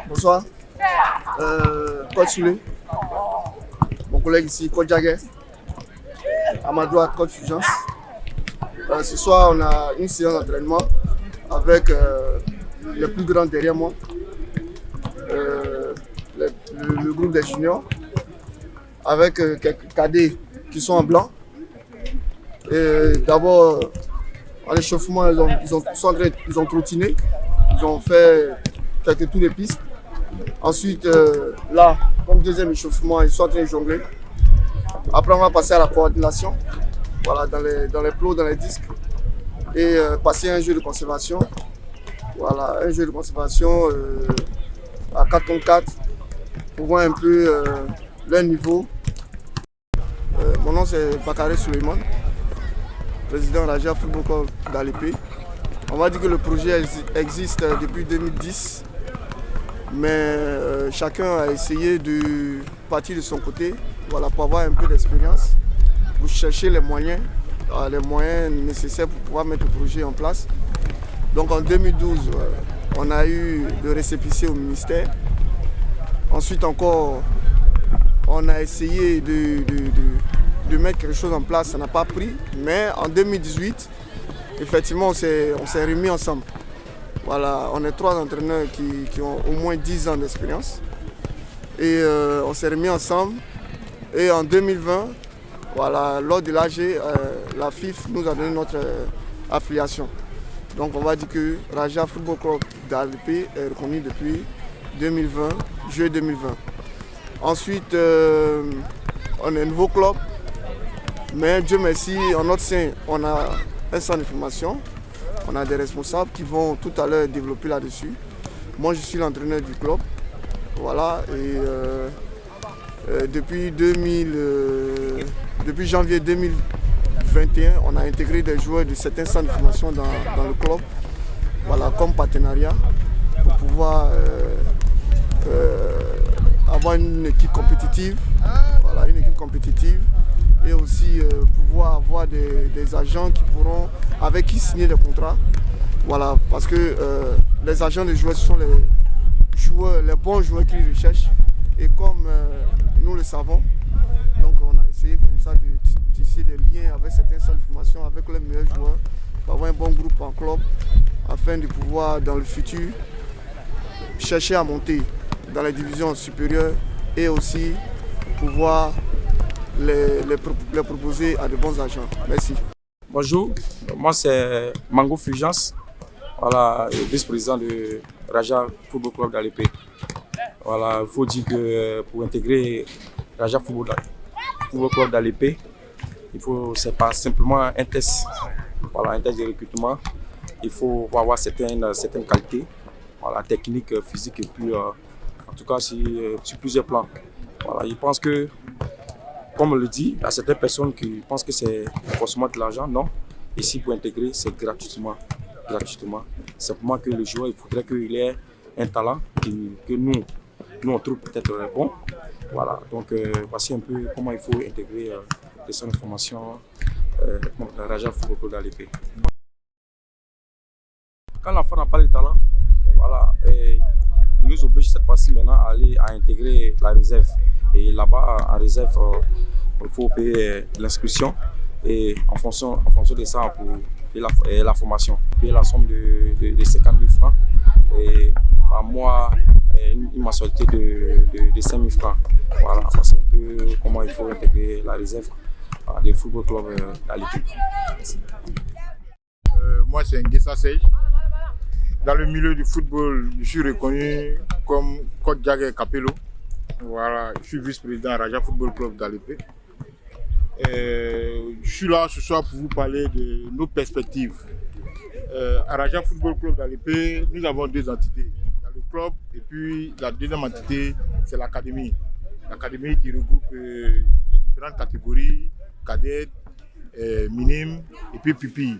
Bonsoir, coach Soulé, mon collègue ici, coach Jagger, à ma droite, coach Fulgence. Ce soir, on a une séance d'entraînement avec les plus grands derrière moi, le groupe des juniors, avec quelques cadets qui sont en blanc. D'abord, en échauffement, ils ont trottiné, ils ont fait quelques tours de piste. Ensuite, là, comme deuxième échauffement, ils sont en train de jongler. Après, on va passer à la coordination, voilà, dans les plots, dans les disques, et passer à un jeu de conservation. Voilà, un jeu de conservation à 4 contre 4 pour voir un peu leur niveau. Mon nom c'est Bakary Suleiman, président Raja Football Club d'Alépé. On va dire que le projet existe depuis 2010. Mais chacun a essayé de partir de son côté, voilà, pour avoir un peu d'expérience, pour chercher les moyens nécessaires pour pouvoir mettre le projet en place. Donc en 2012, on a eu le récépissé au ministère. Ensuite encore, on a essayé de mettre quelque chose en place, ça n'a pas pris. Mais en 2018, effectivement, on s'est remis ensemble. Voilà, on est 3 entraîneurs qui ont au moins 10 ans d'expérience. Et on s'est remis ensemble. Et en 2020, voilà, lors de l'AG, la FIF nous a donné notre affiliation. Donc on va dire que Raja Football Club d'Alépé est reconnu depuis 2020, juillet 2020. Ensuite, on est un nouveau club. Mais Dieu merci, en notre sein, on a un centre de formation. On a des responsables qui vont tout à l'heure développer là-dessus. Moi, je suis l'entraîneur du club. Voilà. Et depuis janvier 2021, on a intégré des joueurs de certains centres de formation dans le club. Voilà, comme partenariat pour pouvoir avoir une équipe compétitive. Voilà, une équipe compétitive. Et aussi pouvoir avoir des agents avec qui signer des contrats. Voilà, parce que les agents des joueurs, ce sont les bons joueurs qu'ils recherchent. Et comme nous le savons, donc on a essayé comme ça de tisser des liens avec certains centres de formation, avec les meilleurs joueurs, pour avoir un bon groupe en club, afin de pouvoir dans le futur chercher à monter dans les divisions supérieures et aussi pouvoir les proposer à de bons agents. Merci. Bonjour, moi c'est Mango Fulgence, voilà, vice-président de Raja Football Club d'Alépé. Voilà, il faut dire que pour intégrer Raja Football Club d'Alépé, c'est pas simplement un test, voilà, un test de recrutement. Il faut avoir certaines qualités, voilà, technique, physique et puis en tout cas sur plusieurs plans. Voilà, je pense que, comme on le dit, il y a certaines personnes qui pensent que c'est forcément de l'argent. Non. Ici, pour intégrer, c'est gratuitement. Simplement que le joueur, il faudrait qu'il ait un talent que nous on trouve peut-être bon. Voilà. Donc, voici un peu comment il faut intégrer les centres de formation Raja Football Club d'Alépé. Quand l'enfant n'a pas de talent, voilà, il nous oblige cette fois-ci maintenant à aller à intégrer la réserve. Et là-bas, en réserve, il faut payer l'inscription et en fonction de ça, pour payer la formation. Payer la somme de 50 000 francs et par mois, une mensualité de 5 000 francs. Voilà, c'est un peu comment il faut intégrer la réserve des football clubs d'Alépé. Moi, c'est Nguessa Sej. Dans le milieu du football, je suis reconnu comme coach Jagger Capello. Voilà, je suis vice-président Raja Football Club d'Alépé. Je suis là ce soir pour vous parler de nos perspectives À Raja Football Club d'Alépé, nous avons deux entités. Il y a le club et puis la deuxième entité, c'est l'académie. L'académie qui regroupe les différentes catégories, cadettes, minimes et puis pupilles.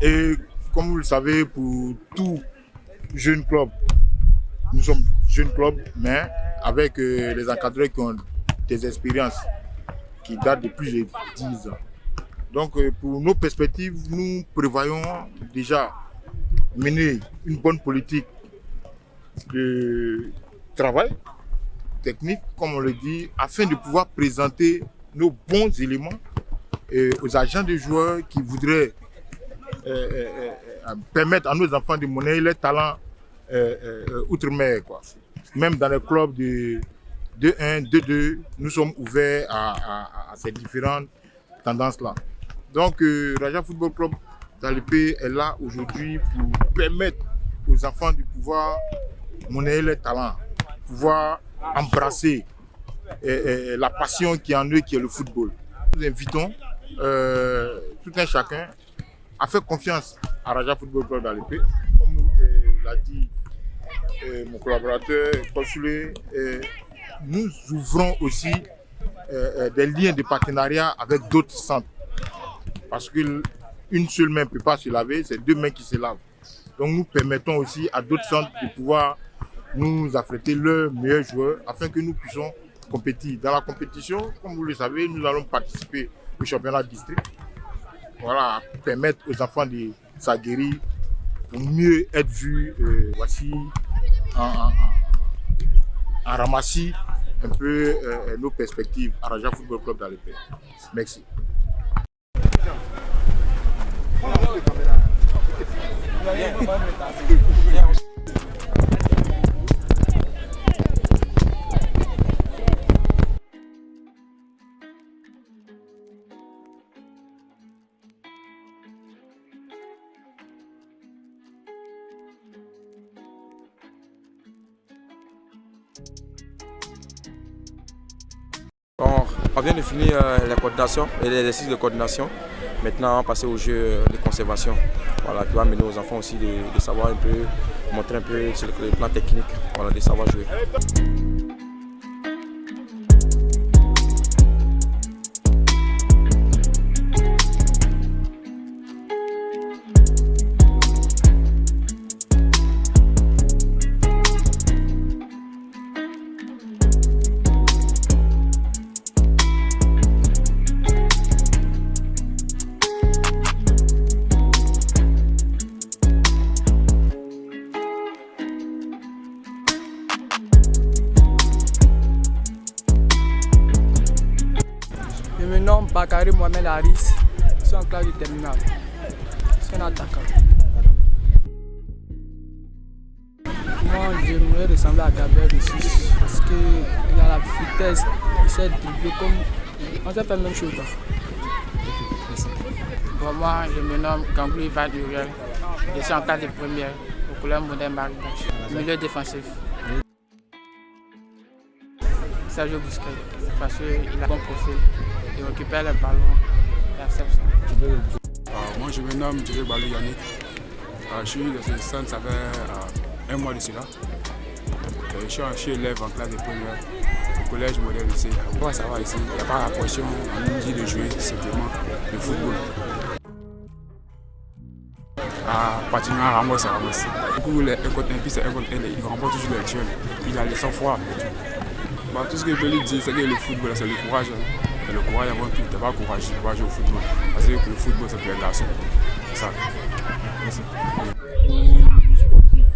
Et comme vous le savez, pour tout jeune club, nous sommes jeunes clubs, mais avec les encadrés qui ont des expériences qui datent de plus de 10 ans. Donc pour nos perspectives, nous prévoyons déjà mener une bonne politique de travail technique, comme on le dit, afin de pouvoir présenter nos bons éléments aux agents de joueurs qui voudraient permettre à nos enfants de monnayer leurs talents outre-mer, quoi. Même dans les clubs de 2-1, 2-2, nous sommes ouverts à ces différentes tendances-là. Donc, Raja Football Club d'Alépé est là aujourd'hui pour permettre aux enfants de pouvoir monnayer leurs talents, pouvoir embrasser la passion qui est en eux, qui est le football. Nous invitons tout un chacun à faire confiance à Raja Football Club d'Alépé. Comme l'a dit mon collaborateur consulé, nous ouvrons aussi des liens de partenariat avec d'autres centres. Parce qu'une seule main ne peut pas se laver, c'est deux mains qui se lavent. Donc nous permettons aussi à d'autres centres de pouvoir nous affréter leurs meilleurs joueurs afin que nous puissions compétir. Dans la compétition, comme vous le savez, nous allons participer au championnat district. Voilà, permettre aux enfants de s'aguerrir pour mieux être vus. Voici en ramassis un peu nos perspectives à Raja Football Club d'Alépé. Merci. On vient de finir la coordination et l'exercice de coordination. Maintenant, passer au jeu de conservation. Voilà, qui va amener aux enfants aussi de savoir un peu, montrer un peu sur le plan technique, voilà, de savoir jouer. Je me nomme Bakary Mohamed Haris, je suis en classe de terminale, je suis un attaquant. Moi, j'aimerais ressembler à Gabriel Ressus parce qu'il a la vitesse, il sait dribbler comme... On sait faire la même chose. Bon, moi, je me nomme Ganglou Ivan Uriel, je suis en classe de première au collège moderne Marie-Bach, milieu défensif. Sergio Busquets, parce qu'il a un bon profil, il récupère le ballon, il accepte ça. Moi je me nomme Djibé Balou Yannick, je suis dans ce centre, ça fait un mois de cela. Je suis élève en classe de première au collège moderne ici. Pour savoir ici, il n'y a pas la pression, on nous dit de jouer simplement le football. Continuer à ramasser, ramasser. Du coup, un contre un, puis c'est un contre un, il remporte toujours les duels, il a le sang-froid. Tout ce que je peux lui dire, c'est que le football, c'est le courage. Et le courage avant tout, tu n'es pas courageux pour jouer au football. Parce que le football, c'est pour les garçons. C'est ça. Merci. Pour sportifs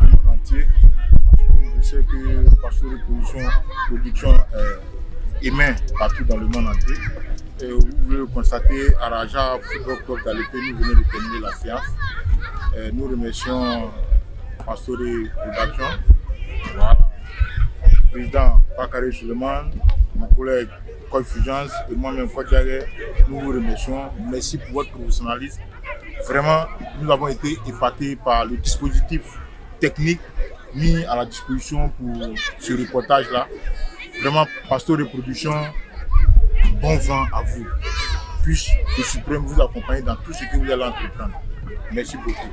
du monde entier, je sais que parce que la production émet partout dans le monde entier. Et vous pouvez le constater, à Raja Football Club d'Alépé, nous venons de terminer la séance. Nous remercions Pasteur Production. Voilà. Président Bakary Suleiman, mon collègue Koy Fulgence et moi-même Koy Diagué, nous vous remercions. Merci pour votre professionnalisme. Vraiment, nous avons été épatés par le dispositif technique mis à la disposition pour ce reportage-là. Vraiment, Pasteur de Production, bon vent à vous. puisse le suprême vous accompagner dans tout ce que vous allez entreprendre. Merci beaucoup.